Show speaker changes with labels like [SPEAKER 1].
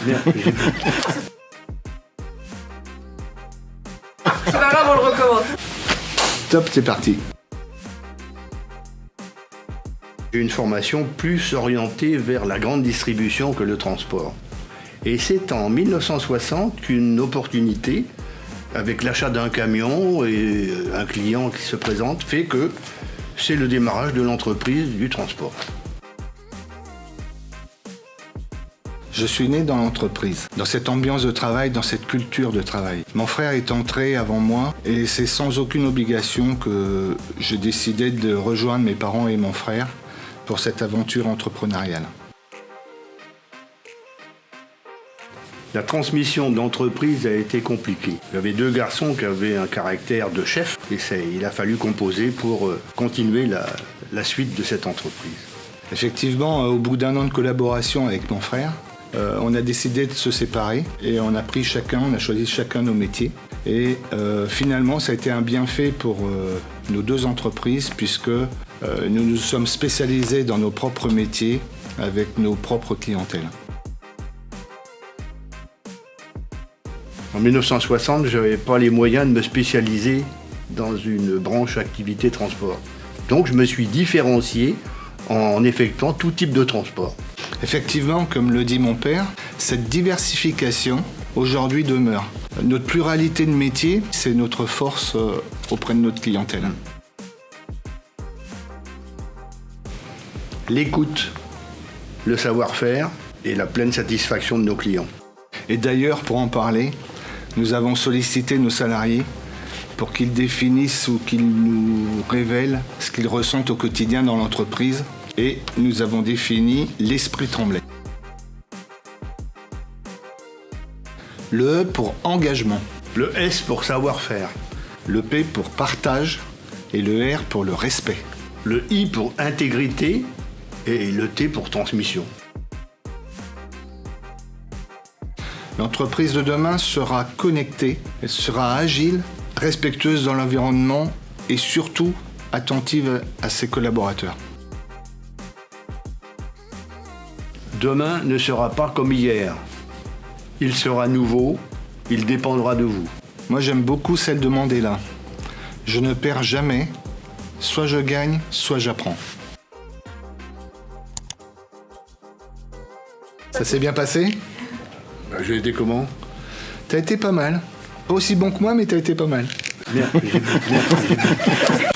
[SPEAKER 1] Merde,
[SPEAKER 2] C'est pas grave, on le recommence.
[SPEAKER 3] Top, c'est parti.
[SPEAKER 1] j'ai une formation plus orientée vers la grande distribution que le transport. Et c'est en 1960 qu'une opportunité, avec l'achat d'un camion et un client qui se présente, fait que c'est le démarrage de l'entreprise du transport.
[SPEAKER 3] Je suis né dans l'entreprise, dans cette ambiance de travail, dans cette culture de travail. Mon frère est entré avant moi et c'est sans aucune obligation que j'ai décidé de rejoindre mes parents et mon frère pour cette aventure entrepreneuriale.
[SPEAKER 1] La transmission d'entreprise a été compliquée. J'avais deux garçons qui avaient un caractère de chef et il a fallu composer pour continuer la suite de cette entreprise.
[SPEAKER 3] Effectivement, au bout d'un an de collaboration avec mon frère, on a décidé de se séparer et on a choisi chacun nos métiers. Et finalement, ça a été un bienfait pour nos deux entreprises puisque nous nous sommes spécialisés dans nos propres métiers avec nos propres clientèles.
[SPEAKER 1] En 1960, je n'avais pas les moyens de me spécialiser dans une branche activité transport. Donc je me suis différencié en effectuant tout type de transport.
[SPEAKER 3] Effectivement, comme le dit mon père, cette diversification aujourd'hui demeure. Notre pluralité de métiers, c'est notre force auprès de notre clientèle.
[SPEAKER 1] L'écoute, le savoir-faire et la pleine satisfaction de nos clients.
[SPEAKER 3] Et d'ailleurs, pour en parler, nous avons sollicité nos salariés pour qu'ils définissent ou qu'ils nous révèlent ce qu'ils ressentent au quotidien dans l'entreprise. Et nous avons défini l'esprit Tremblay. Le E pour engagement,
[SPEAKER 1] Le S pour savoir-faire.
[SPEAKER 3] le P pour partage et le R pour le respect.
[SPEAKER 1] Le I pour intégrité et le T pour transmission.
[SPEAKER 3] L'entreprise de demain sera connectée, elle sera agile, respectueuse dans l'environnement et surtout attentive à ses collaborateurs.
[SPEAKER 1] Demain ne sera pas comme hier. Il sera nouveau, il dépendra de vous.
[SPEAKER 3] Moi j'aime beaucoup celle de Mandela. Je ne perds jamais, soit je gagne, soit j'apprends. Ça s'est bien passé?
[SPEAKER 1] J'ai été comment?
[SPEAKER 3] T'as été pas mal. Pas aussi bon que moi, mais t'as été pas mal.
[SPEAKER 1] Merde, j'ai-